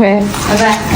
OK，拜拜。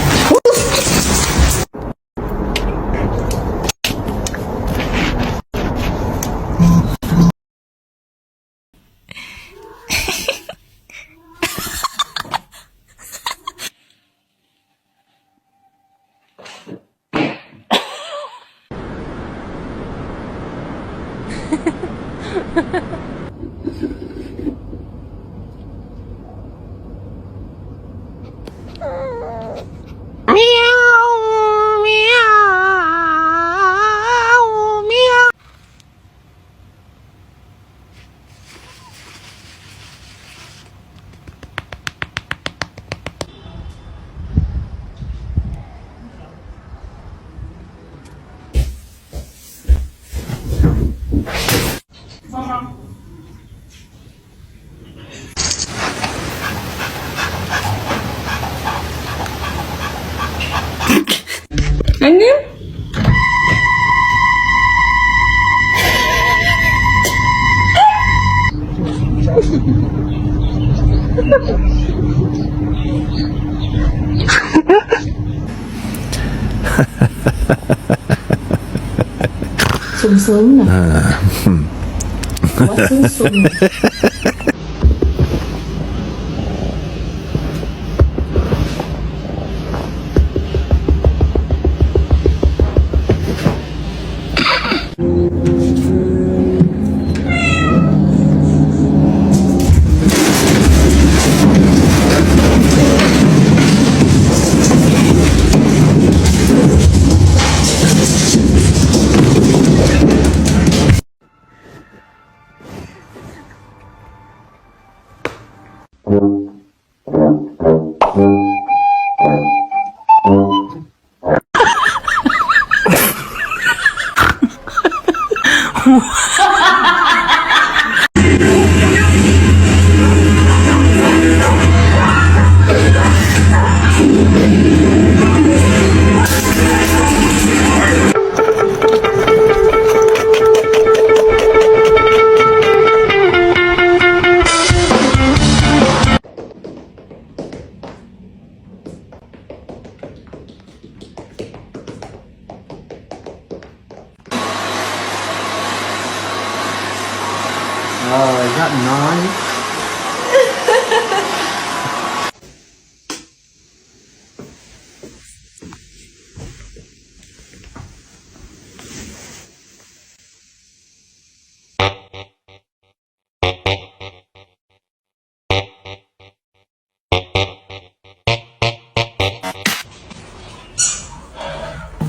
Annem? Sung sướng nè. Quá sướng sung.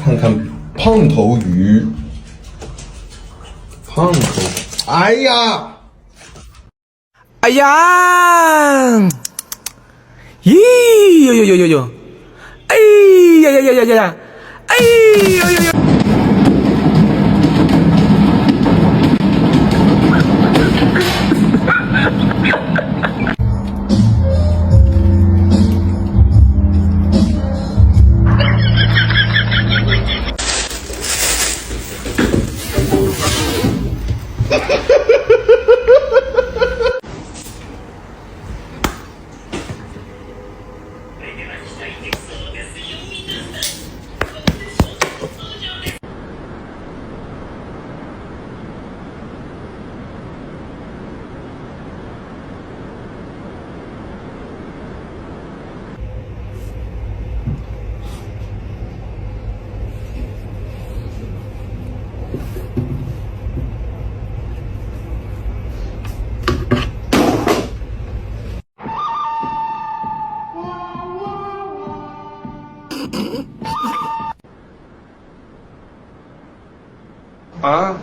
看看胖头鱼，胖头，哎呀，哎呀，咦呦呦呦呦呦，哎呀呀呀呀呀，哎呦呦呦。啊！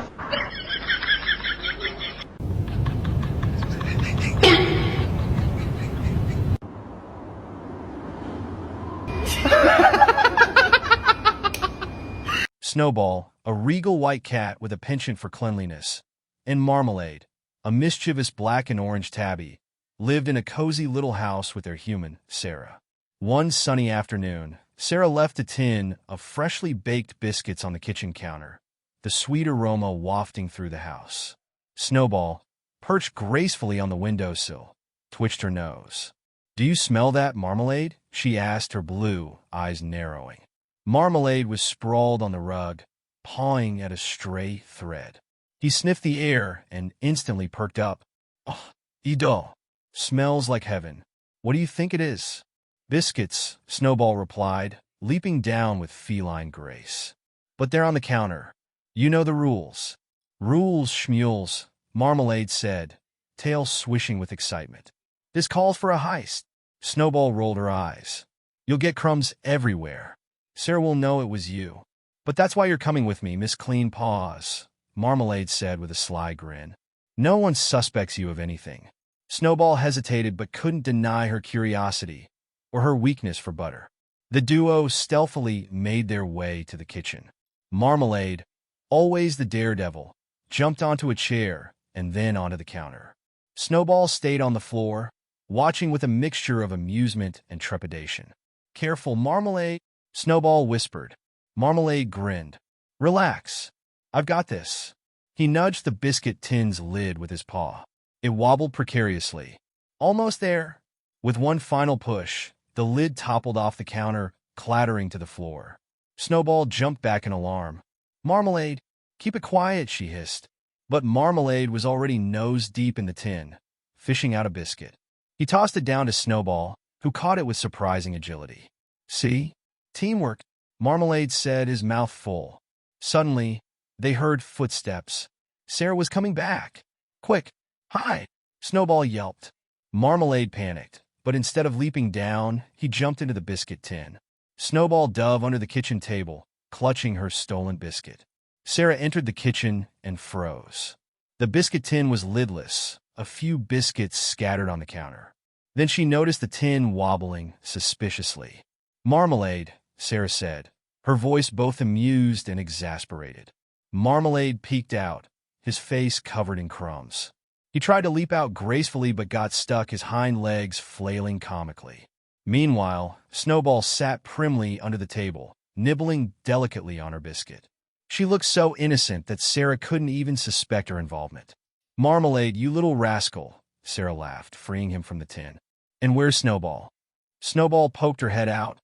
Snowball, a regal white cat with a penchant for cleanliness, and Marmalade, a mischievous black and orange tabby, lived in a cozy little house with their human, Sarah. One sunny afternoon, Sarah left a tin of freshly baked biscuits on the kitchen counter, the sweet aroma wafting through the house. Snowball, perched gracefully on the windowsill, twitched her nose. "Do you smell that, Marmalade?" she asked, her blue eyes narrowing. Marmalade was sprawled on the rug, pawing at a stray thread. He sniffed the air and instantly perked up. Oh, Ido. Smells like heaven. What do you think it is? Biscuits, Snowball replied, leaping down with feline grace. But they're on the counter. You know the rules. Rules, Schmules, Marmalade said, tail swishing with excitement. This calls for a heist. Snowball rolled her eyes. You'll get crumbs everywhere. Sarah will know it was you. But that's why you're coming with me, Miss Clean Paws, Marmalade said with a sly grin. No one suspects you of anything. Snowball hesitated but couldn't deny her curiosity or her weakness for butter. The duo stealthily made their way to the kitchen. Marmalade, always the daredevil, jumped onto a chair and then onto the counter. Snowball stayed on the floor, watching with a mixture of amusement and trepidation. Careful, Marmalade, Snowball whispered. Marmalade grinned. Relax. I've got this. He nudged the biscuit tin's lid with his paw. It wobbled precariously. Almost there. With one final push, the lid toppled off the counter, clattering to the floor. Snowball jumped back in alarm. Marmalade, keep it quiet, she hissed. But Marmalade was already nose-deep in the tin, fishing out a biscuit. He tossed it down to Snowball, who caught it with surprising agility. See? Teamwork, Marmalade said, his mouth full. Suddenly, they heard footsteps. Sarah was coming back. Quick! Hi! Snowball yelped. Marmalade panicked, but instead of leaping down, he jumped into the biscuit tin. Snowball dove under the kitchen table, clutching her stolen biscuit. Sarah entered the kitchen and froze. The biscuit tin was lidless, a few biscuits scattered on the counter. Then she noticed the tin wobbling suspiciously. Marmalade, Sarah said, her voice both amused and exasperated. Marmalade peeked out, his face covered in crumbs. He tried to leap out gracefully but got stuck, his hind legs flailing comically. Meanwhile, Snowball sat primly under the table, nibbling delicately on her biscuit. She looked so innocent that Sarah couldn't even suspect her involvement. Marmalade, you little rascal, Sarah laughed, freeing him from the tin. And where's Snowball? Snowball poked her head out,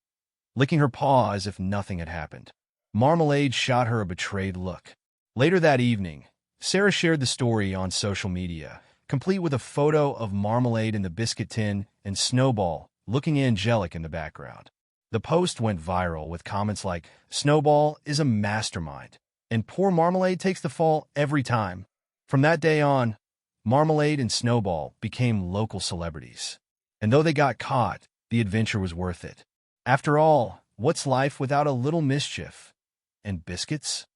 licking her paw as if nothing had happened. Marmalade shot her a betrayed look. Later that evening, Sarah shared the story on social media, complete with a photo of Marmalade in the biscuit tin and Snowball looking angelic in the background. The post went viral with comments like, Snowball is a mastermind, and poor Marmalade takes the fall every time. From that day on, Marmalade and Snowball became local celebrities. And though they got caught, the adventure was worth it. After all, what's life without a little mischief? And biscuits?